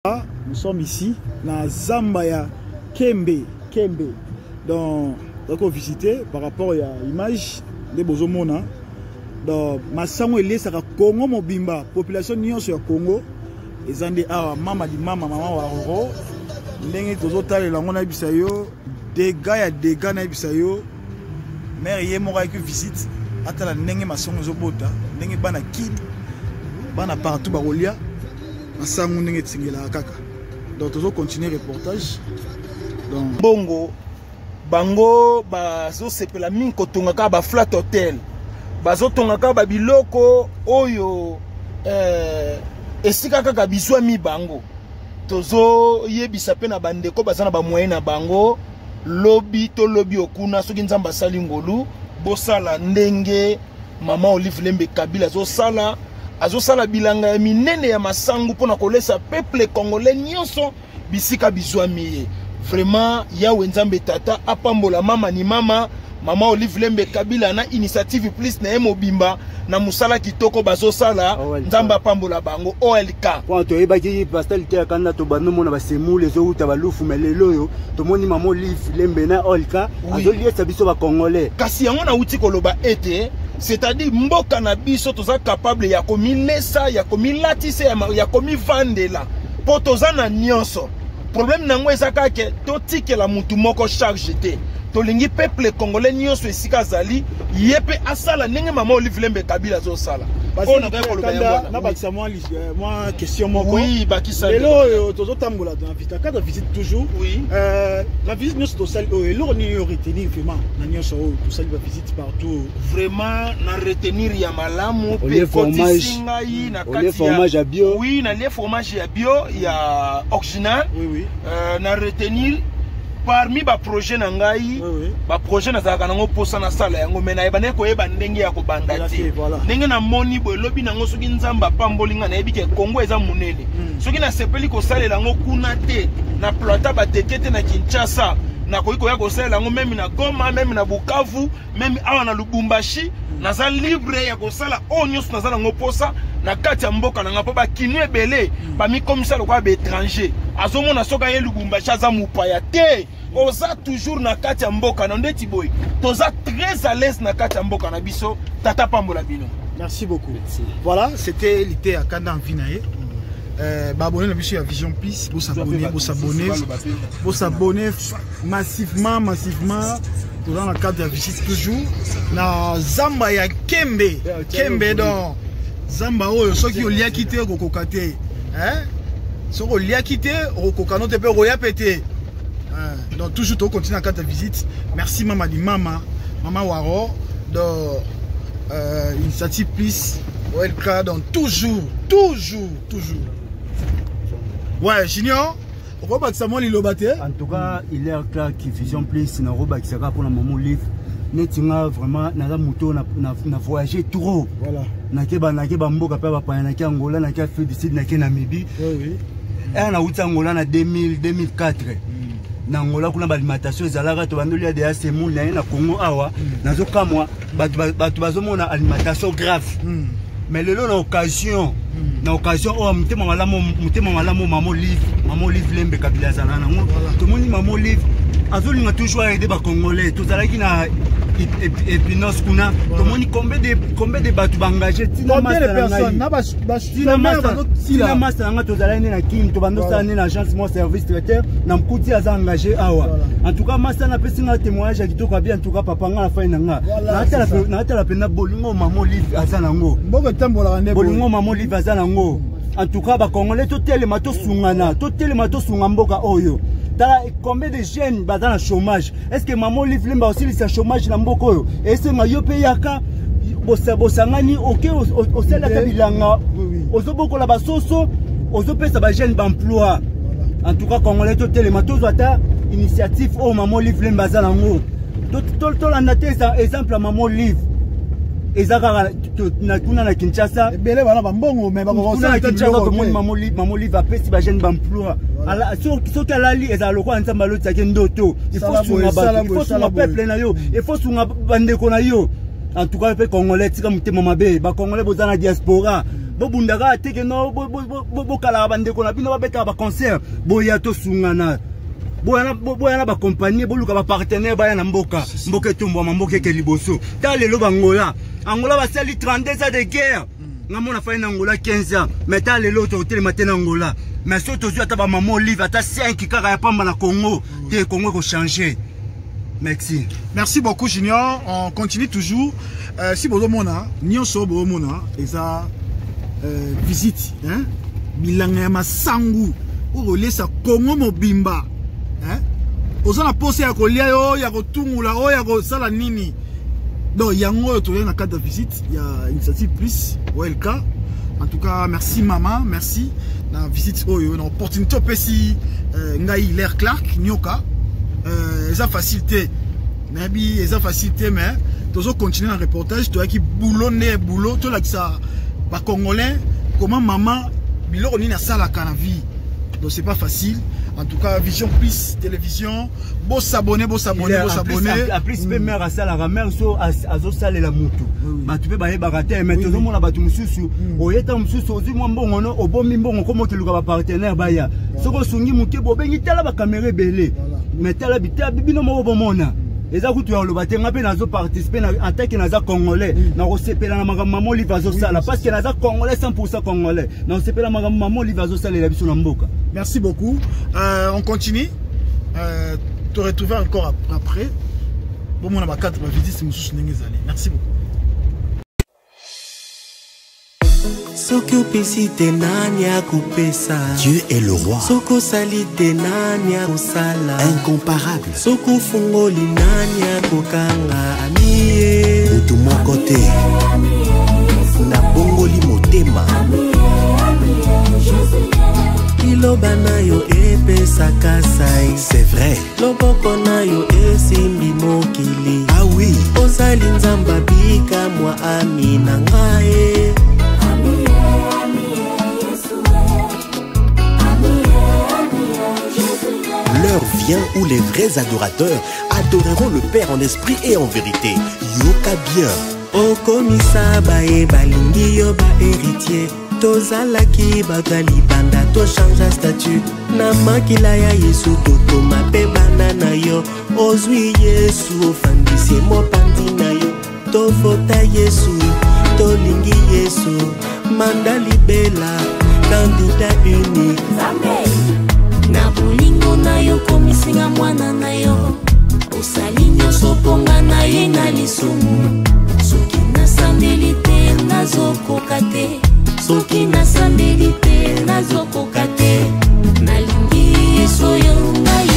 Nous sommes ici, dans Zambaya Kembe. Donc, on a visité par rapport à l'image de Bozomona. Donc, Massango est là, Congo Mobimba, population Nyon sur Congo. Ils ont dit, ah, maman di maman, maman Waroro. N'engue tozotal et l'angon abisayo, dégâts na abisayo. Mais il y a mon qui visite. Attends, n'engue Massango zobota, n'engue bana kid, bana partout barolia. Donc, on continue le reportage. Donc, Bongo, Bango, bazo sepela min kotongaka ba flat hotel. Bazo tongaka ba biloko oyo esika kaka biswa mi bango. Tozo yebisa pe na bandeko bazana ba moyen na bango lobby to lobby okuna soki nzamba sali ngolu bosala ndenge mama Olive Lembe Kabila zo sala azosala bilanga ya minene ya masangu pona kolesa peuple congolais nyonso bisika bizwami. Vraiment yawe nzambe tata apambola mama ni mama Olive Lembe Kabila na initiative plus na mobimba na musala kitoko bazosala nzamba apambola bango OLK. Quand tu ebaki pastel te akanda to bano mona basemu les autres balufu melelo yo to moni mama Olive Lembe na OLK azoliesa biso ba congolais. Kasi yango na uti koloba ete c'est-à-dire mboka na biso toza capable ya komilesa ya komilatise ya komivandela po toza na nyonso. Problème nango ezaka ke totike la mutu moko charge te tolingi peuple congolais nyonso esika zali yepe asala ndenge mama Olive Lembe Kabila zo sala. Moi, question mon oui, bakisa. Hello, tozo tambola dans visite. Quand on visite toujours, oui. La visite nous c'est au sali. Hello, on y retenir vraiment. Nanion so tout sali va visite partout. Vraiment, na retenir ya malamu pe kotisinga yi na kati. Le fromage à bio. Oui, na le fromage ya bio, ya original. Oui. Na retenir parmi ba projet na ngai ba projet na zaka nango posa na sala yango mena ebane ko yeba ndenge ya ko banda ti ndenge na moni bo lobi nango soki nzamba pambolinga na ebike Kongo eza munene soki na sepeli ko salela ngo kuna te na plata ba tekete na Kinshasa na ko ya ko salela ngo même na Goma même na Bukavu même awa na Lubumbashi na za libre ya ko sala onyo na za ngo posa na kati ya mboka na ngapo ba kinwe belé ba mi komisa lo kwa ba étranger azomona soka ye Lubumbashi aza mupaya te oza toujours na kati ya mboka na ndeti boy toza très à l'aise na kati ya mboka na biso tata pambola bino. Merci beaucoup. Voilà, c'était l'été à Kanda en Vinaye. Abonnez la mission à Vision Plus, vous s'abonner massivement dans la carte de la visite toujours na Zamba ya Kembe donc Zamba oyo soki olia kité okokate hein soki olia kité okokano te pe roya pété. Donc toujours tu continues à carte de visite. Merci maman di mama Waro donc initiative plus OLK donc toujours. Ouais, Junior, on va battre ça moi l'ilobate. En tout cas, il est clair que Vision Plus na roba qui sera pour la maman Olive. Netinga vraiment na moto na voyager trop. Voilà. Na keba mboka pa ba pa na ki Angola na ki Afrique du Sud na ki Namibie. Oui. Et na uta Angola na 2004. Na Angola kuna ba alimentation ezalaka to bandoli ya de semu na Congo awa nazo kamwa batu bazomona alimentation grave. Mais le long na occasion oh mutema malamu mama Olive Lembe Kabila zala nango to moni mama Olive azolinga toujours aider ba congolais to zalaki na Epinos kuna to moni combien de batu bangagé tina master na to zalaki na kim to bando sana na agence mon service traiteur na mkuti aza engagé awa en tout cas master na pesinga témoignage kitoko bien en tout cas papa nga na fa nanga na tala pena bolingo mama Olive aza nango bolingo mama Olive aza nango en tout cas ba congolais to telema to sunga mboka oyo. Combien de jeunes dans le chômage? Est-ce que maman Olive Lembe aussi le chômage dans le monde? Est-ce que maman payaka bosangani ok au sein de la bilanga ozo boko la basoso ozo pesa ba jeune d'emploi. En tout cas congolais to telema to zata initiative au maman Olive Lembe za nango to la ndate exemple maman Olive ezaka na kuna na Kinshasa belé bana bambongo mais bako na Kinshasa ko moni maman Olive a pesi ba jeune d'emploi. ala soki alali ezala lokwa nzamba lotiaki ndoto il faut sunga peuple na yo il faut sunga bandeko na yo en tout cas pe congolais tika mutema mabe ba congolais bozana diaspora bobundaka teke no bokala bandeko na bino babeta ba concert boya to sungana boya na ba compagnie boluka ba partenaire baya na mboka etumba mboka ke liboso ta lelo bangola Angola basali 32 ans de guerre ngamona fa na Angola 15 ans mais ta lelo to hotel matin Angola mais surtout ata ba maman Olive ata 5 kaka ya pamba na Congo te Congo ko changer. Merci. Merci beaucoup Junior. On continue toujours. Si vous avez nyonso bomona eza visite hein bilanga ma sangu o relesa Congo mobimba hein ozana pose ya kolia yo ya kotungula o ya kosala nini donc yango to na cadre de visite il y a initiative plus OLK. En tout cas merci maman, merci na visite oyo na opportunité pesi ngai l'air Clark nyoka eza facilité nabi eza facilité mais toujours continuer un reportage toi qui boulonner boulot to la ça ba congolais comment maman biloko ni na sala kana vie donc c'est pas facile. En tout cas Vision Plus télévision beau s'abonner a plus pe mère à sala mère so azo sala la mutu ba tu pe ba yebaka mais toujours mona ba tu mususu oyeta mususu ozi mwa mbongo no obomi mbongo komo keluka ba partenaire baya soko sungi muke bo bengi tala ba caméra belé mais tala bita bibino mo bomona eza kutu ya loba tenga pe nazo participer na attaque naza congolais na kosepela na maman Olive azo sala parce que naza congolais 100% congolais na kosepela maman Olive azo sala la biso na mboka. Merci beaucoup. On continue. Te retrouver encore après. Bon mon abakate ma visite mususu ndenge ezali. Merci beaucoup. Soko pesite nani akupesa. Dieu est le roi. Soko salite nani akusala. Incomparable. Soko fungoli nani akukanga amiye. Mutu moko te. Na bongoli motema. Kiloba na yo epesa kasai. C'est vrai. Loboko na yo esimbi mokili. Ah oui. Ozali nzamba bika mwa amina ngae. L'heure vient où les vrais adorateurs adoreront le Père en esprit et en vérité. Yoka bien. Okomisa bae balingi yo ba héritier. Tozalaki bagali banda to change statut. Na makila ya Yesu toto mape banana yo. Ozwi Yesu ofandisi mopandi na yo. Tofota Yesu, tolingi Yesu. Manda libela, candidat unique. Na bolingo na yo komisinga mwana na yo. Osali nyonso ponga na ye na lisumu. Soki nasambeli te nazokoka te. Soki nasambeli te nazokoka te. Nalingi Yesu yo ngai.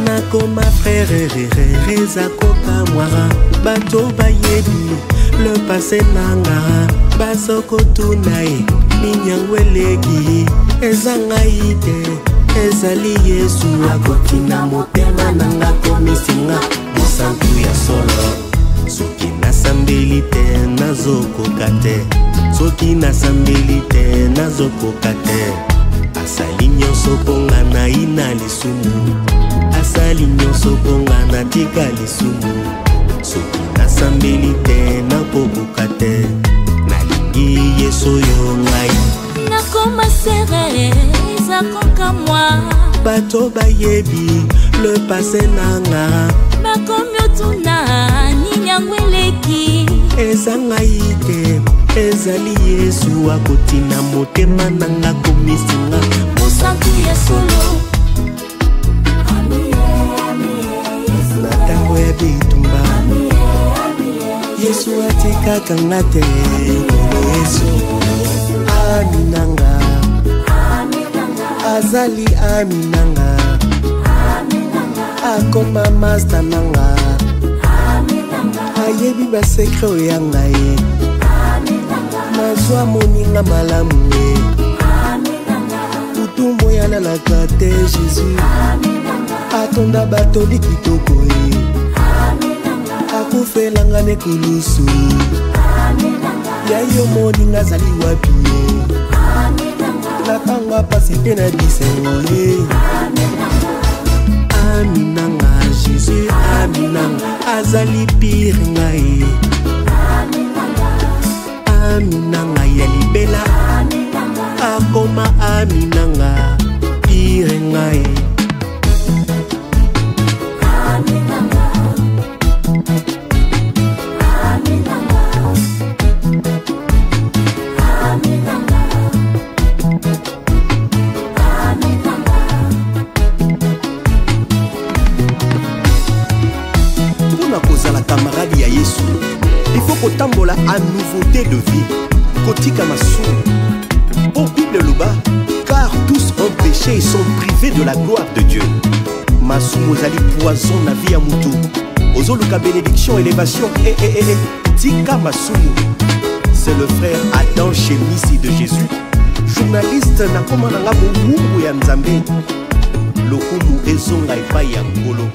Nakoma frère reza koka mwara. Bato bayebi le passé nanga. Basoko tunae minyangweleki. Ezangai te. Ezali Yesu akotina motema nanga komisinga mosantu ya solo. Soki nasambeli te nazokoka te. Soki nasambeli te nazokoka te. Asali nyonso ponga na ina lisumu. Asali nyonso ponga na tika lisumu. Soki nasambeli te nakokoka te. Nalingi Yesu yo ngai. Nakoma serere zakoka mwa. Bato bayebi le passé nanga. Bakomi otuna ninyangweleki. Ezangai te. Ezali Yesu akotina motema nanga komisinga mosantu ya solo. Na tango ya bitumba Yesu atikaka nga te. Yesu aminanga. Azali aminanga. Akoma master nanga. Ayebi basekre oya ngai. Nazwa moninga malamu ye. Kutumbo yalalaka te Jésus. Atonda batoli kitoko ye. Akufelanga nekulusu. Yayo moninga zali wapi ye. Natanga pasi pe na bisengo ye. Aminanga Jésus aminanga. Azali pire ngai. Aminanga ya libela. Aminanga Irengae camarade ya Yesu, il faut kotambola à nouveauté de vie. Kotika masu, au Bible le bas, car tous ont péché et sont privés de la gloire de Dieu. Masu mozali poison na vie à mutu. Ozoluka bénédiction, élévation, tika masumu. C'est le frère Adam Chemisi de Jésus, journaliste na komananga mungu ya Nzambe. Lokumu ezonga epai ya ngolo.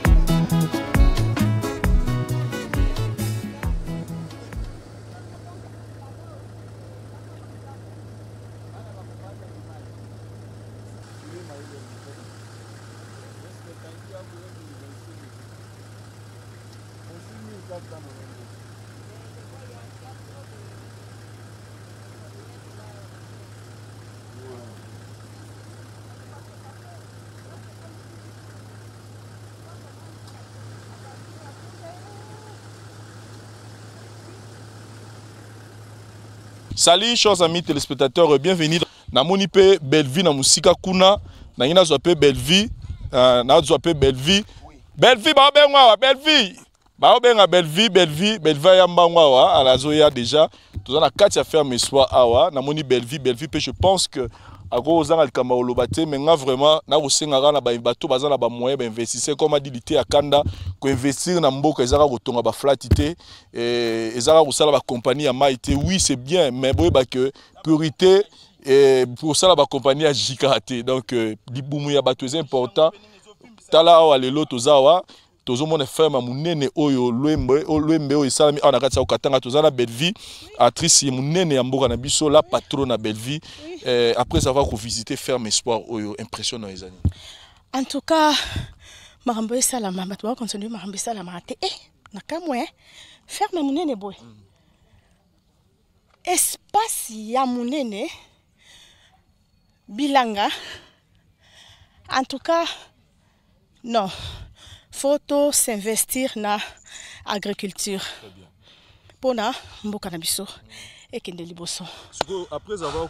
Salut chers amis téléspectateurs, bienvenue dans Monipe Belleville na musika kuna na ngina zope Belleville na zope Belleville Belleville ba benga Belleville ba benga Belleville ya mbangwa ala zoya déjà tous na kati ya ferme soir awa na moni Belleville je pense que ako ozanga likamba olobate mais nga vraiment na kosenga na ba bato bazana ba moyen ba investisseur comme a dit lité akanda ko investir na mboka ezaka kotonga ba flatité et ezaka kosala ba compagnie ya maïté. Oui c'est bien mais boye ba que priorité et pour ça la ba compagnie ya jikate donc libumu ya bato c'est important tala awa lelo tozawa tozomona ferme munene oyo lwembe oyo esalami awa na kati ya okatanga tozana Belleville actrice munene ya mboka na biso la patronne na Belleville. Après avoir visité ferme espoir oyo impressionnant les amis. En tout cas marambo salama bato ba continuer marambo salama te na kamwe ferme munene boy espace ya munene bilanga. En tout cas non, faut s'investir na agriculture pona mboka na biso et kende liboso. Après avoir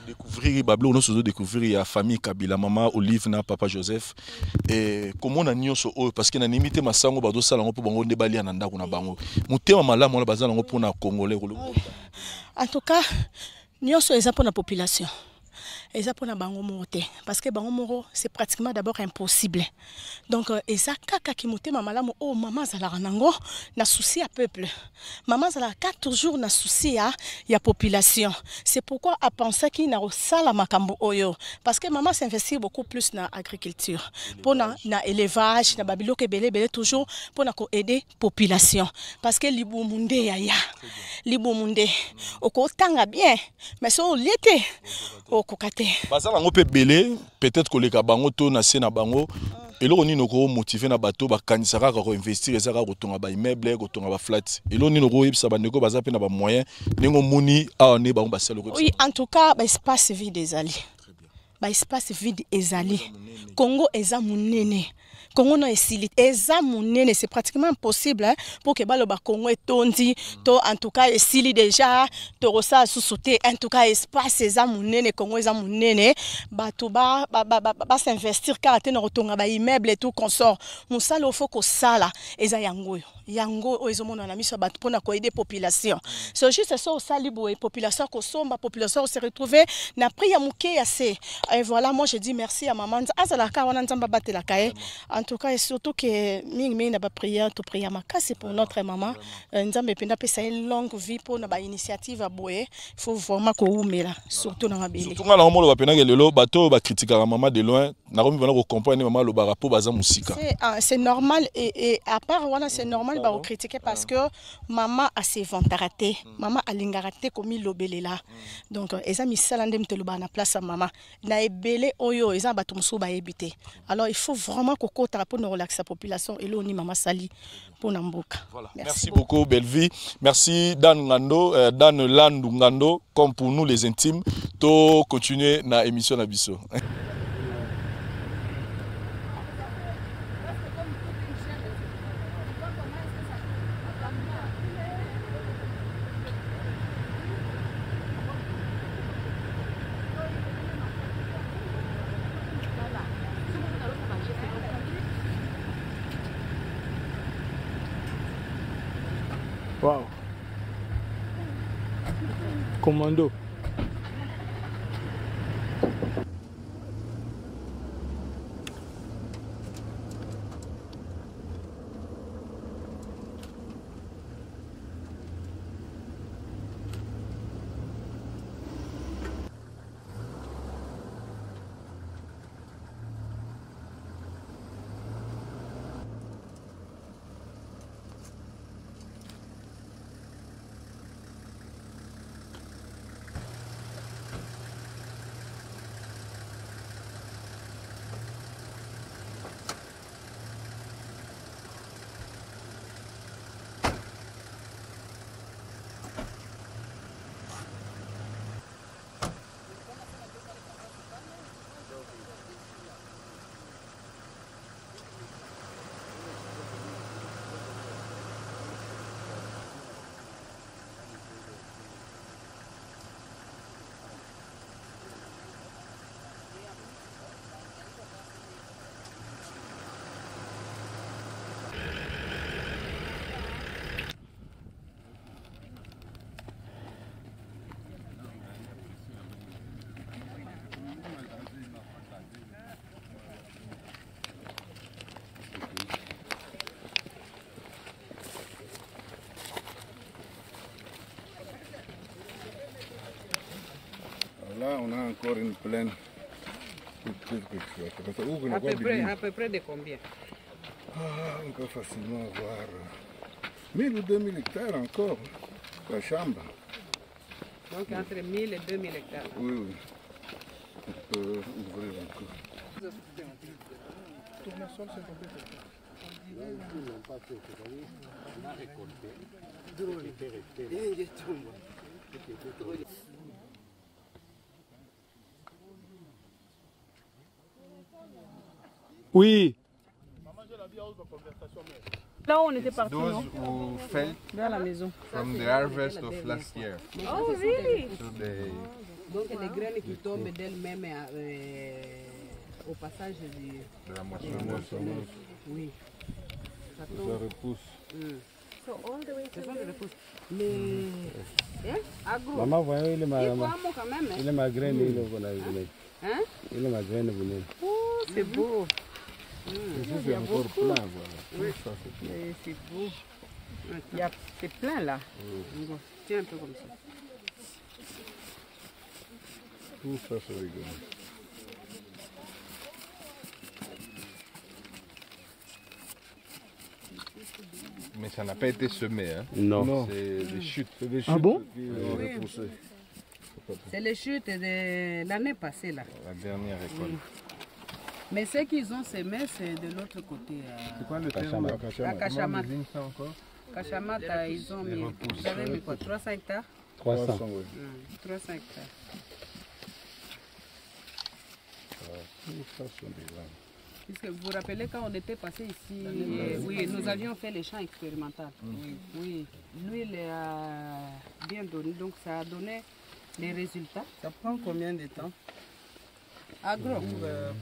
découvrir Bablo, on a découvrir la famille Kabila, maman Olive na papa Joseph et comment on a nyonso parce que na limité masango bado sala ngo pour bango ndebali ananda kuna bango mutema malamu na bazala ngo pour na congolais. En tout cas nyonso eza pour la population. Et ça pour na bango mote parce que bango moro c'est pratiquement d'abord impossible. Donc et ça kaka ki motema malamu oh maman zala ranango na souci à peuple. Maman zala toujours na souci ya population. C'est pourquoi à penser qu'il na sala makambo oyo parce que maman s'investit beaucoup plus na agriculture. Pour na élevage na babilo ke belé toujours pour na ko aider population parce que libu munde ya libu munde oko tanga bien mais so liete oko kate bazala ngo pe belé peut-être que les kabango to na sena bango elo ni noko motiver na bato ba kanisaka ko investir ezaka ko tonga ba immeuble ko tonga ba flat elo ni noko yebisa ba ndeko baza pe na ba moyen ningo moni a ne bango ba selo ko. Oui en tout cas ba espace vide ezali ba espace vide ezali Congo eza munene Congo no esili eza munene c'est pratiquement impossible pour que baloba Congo etondi to en tout cas esili déjà to rosa sous-sauter en tout cas espace eza munene Congo eza munene bato ba s'investir car te na rotonga ba immeuble et tout consort musala faut ko sala eza yango ezomona na miso bato pona ko aider population c'est juste ça osali boye population ko somba population se retrouver na priya muke assez et voilà moi je dis merci à maman azala ka wana nzamba batela kae. En tout cas et surtout que mingi na ba prière to prière makasi pour notre maman nzambe penda pesa une longue vie pour na ba initiative à boye faut vraiment ko umela surtout na mabele surtout na ngomolo ba pena lelo bato ba critiquer maman de loin na komi vana ko comprendre maman lo ba rapport baza musika c'est normal et à part wana c'est normal ba critiquer parce que maman a ses ventaraté maman a lingaraté comme lobelela donc eza misala ndem te lo ba na place à maman na na ebele oyo eza bato mosusu bayebi te. Alors il faut vraiment kokota pour nous relaxer la population et l'oni mama sali pour Namboka. Voilà. Merci beaucoup Belle-Vie. Merci Dan Ngando, Dan Landu Ngando, comme pour nous les intimes, to continuer na émission Nabiso. Wow. Commando. Là, on a encore une plaine. À peu près de combien? On peut facilement avoir 1000 ou 2000 hectares encore. La chambre. Donc entre 1000 et 2000 hectares. Oui, oui. On peut ouvrir encore. Tournesol, c'est complet. Ils n'ont pas fait, on a récolté. Oui. Là où on était parti, Those non? who fell Vers la maison. from the harvest of last year. Oh, really? So they, Donc les graines qui tombent d'elles-mêmes au passage de la moisson. Oui. Ça repousse. So all the way to the repousse. Mais agro. Maman, voyez, il est ma quand même. il est ma graine, il est Hein? il est ma graine, vous Oh, c'est beau. C'est encore plein, voilà. Oui, c'est beau. C'est plein là. Tiens un peu comme ça. Tout ça, c'est rigolo. Mais ça n'a pas été semé, hein? Non. C'est des chutes. Des chutes. Ah bon? Qui ont repoussé. C'est les chutes de l'année passée là. La dernière récolte. Mais ce qu'ils ont semé, c'est de l'autre côté. C'est quoi le terme? À Kachamat. Comment on ça encore? Kachamat, ils ont mis. Vous avez mis quoi? 300 hectares? 300. 300 hectares. Puisque vous vous rappelez quand on était passé ici, oui, nous avions fait les champs expérimentaux. Oui, l'huile a bien donné, donc ça a donné les résultats. Ça prend combien de temps agro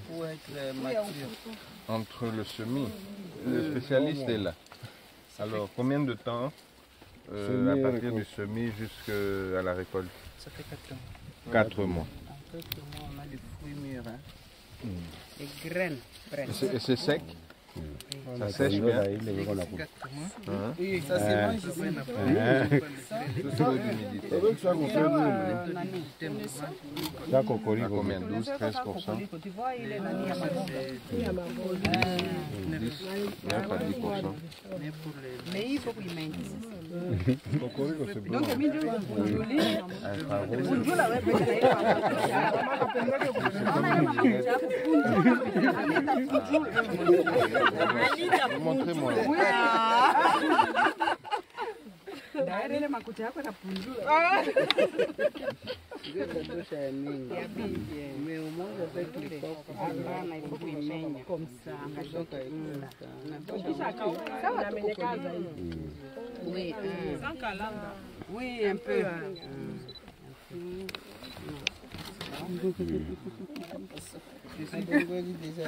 pour être mature? Entre le semis, le spécialiste est là. Alors, combien de temps à partir du semis jusqu'à la récolte? Ça fait 4 ans. 4 mois. En 4 mois, on a des fruits mûrs. Hein. Les graines fraîches. Et c'est sec? Ça sèche bien. Oui, ça se mange ici. Ça cocorico combien? 12-13%. Tu vois, il est nani à 10, 9 à 10%. mais il faut qu'il mène. Cocorico c'est bon. Donc, il dit montrez-moi. Ile makucha yako yanapunjula. Mais au moins, avec les coques. Hapana, il faut kuimenya comme ça. Oui, sans kalanga. Oui, un peu. Je suis déjà.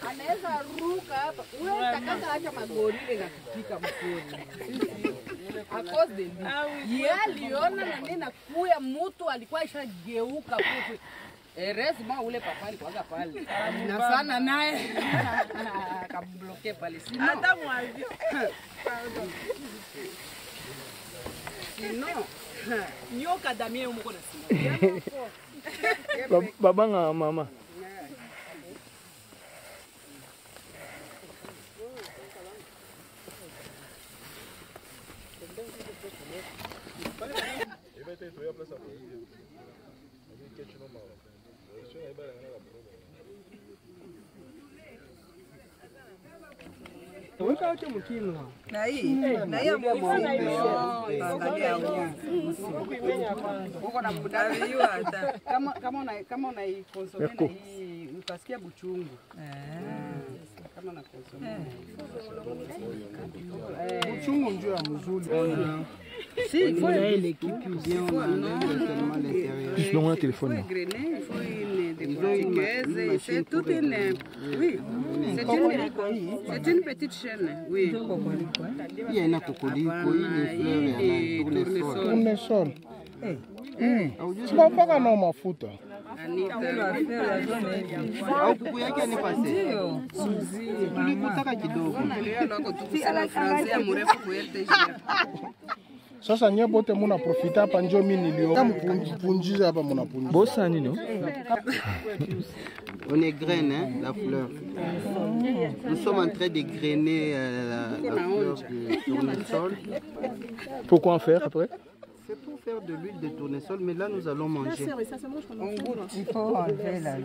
Anaweza ruka hapa. Wewe utakaza acha magorili na kupika mkoni. A cause de lui. Yeye aliona na nini nakuya mtu alikuwa ishageuka pupu. Resma ule papa alikuwa pale. Na sana naye akambloke pale. Hata mwavyo. Sino nyoka damie umuko na sima. Babanga mama. Weka wote mkino. Na hii ya Uko na muda hata kama unaikonsome na hii utasikia buchungu. Kama na konsome. Buchungu ndio ya mzuri. Si, il faut l'équipe bien, on a seulement l'intérieur. Je prends un téléphone. Il faut une portugaise, c'est toute une... Oui, c'est une petite chaîne, oui. Il y a une cocorico, il y a une Tournesol. Tunapaka na mafuta. au kuku yake ni pase. Tulikutaka kidogo. Sasa nye bote muna profita hapa njo mimi nilio mpunjiza hapa muna punjiza. Bosa nini? On égrène hein, la fleur. Nous sommes en train d'égrainer la fleur de tournesol. Pourquoi en faire après? C'est pour faire de l'huile de tournesol, mais là nous allons manger. Il faut enlever la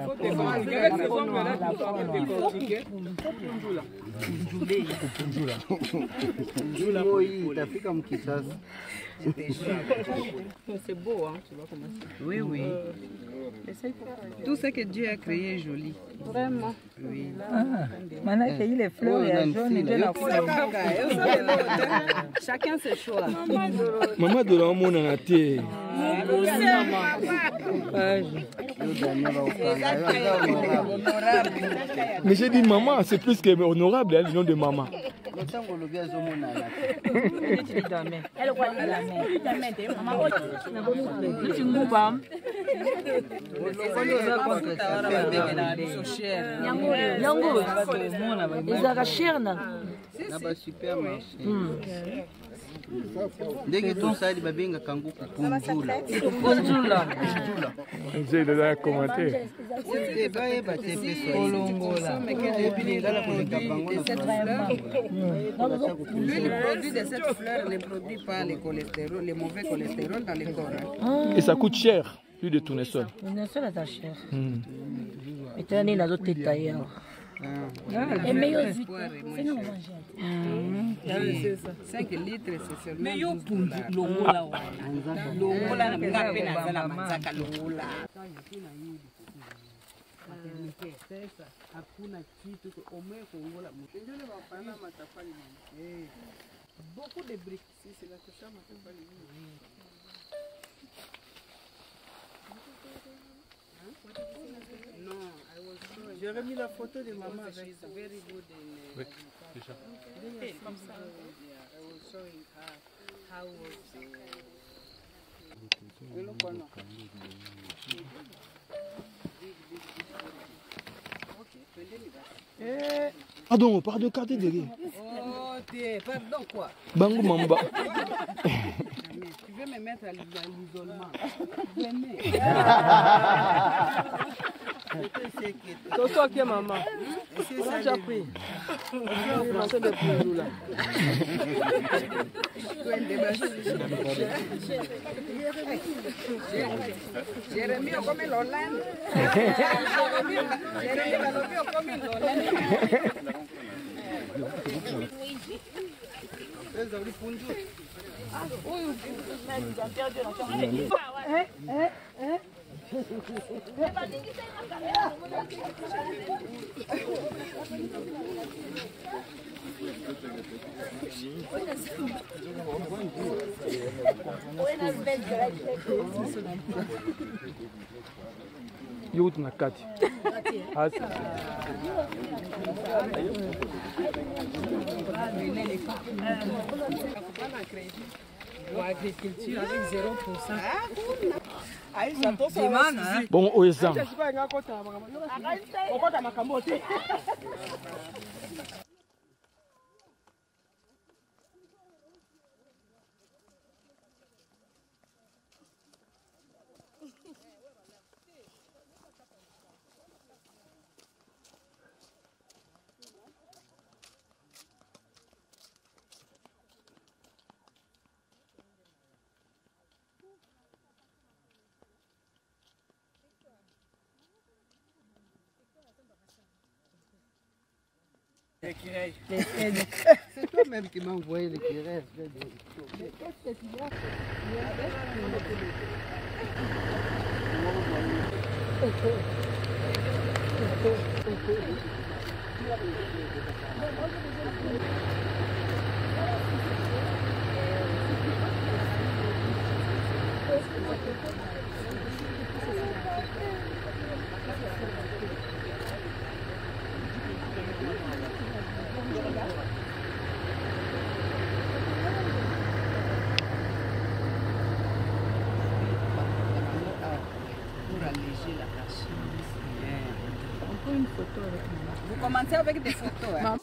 C'est beau, hein, tu vois comment c'est. Oui, oui. Tout ce que Dieu a créé est joli. Vraiment. Oui. Maintenant qu'il les fleurs et jaune et de la couleur. Chacun ses choix. Maman de l'amour n'a été. Mais j'ai dit maman, c'est plus que honorable, le nom de maman. Ndenge tosali babenga kangu kupunjula. Kupunjula. J'ai déjà commenté. C'est pas batté Kolongola. Lui, le produit de cette fleur ne produit pas le cholestérol, le mauvais cholestérol dans le corps. Et ça coûte cher, l'huile de tournesol. Le tournesol est cher. Et tu as dit la autre taille. Et meilleur vite. C'est nous manger. 5 litres, c'est seulement. Mais yo pundu longola wa. Longola na mgape na zala manzaka longola. Pesa hakuna kitu omwe kuongola mtendo le wapana matafali beaucoup de briques si c'est la tosha matafali non J'ai remis la photo de maman avec ça. Very good Oui, déjà. Comme ça. I was showing her how was Pardon, pardon, carte derrière. Oh, pardon quoi? Bango Mamba. Tu veux me mettre à l'isolement? Venez. C'est toi qui es maman. Comment tu as pris? C'est de plus là. Jérémie a comme l'Hollande. Jérémie a comme l'Hollande. Youth na kati. Agriculture avec 0%. Bon, oezam. C'est toi-même qui m'as envoyé l'écureuil. Une photo avec maman. Vous commencez avec des photos. Hein?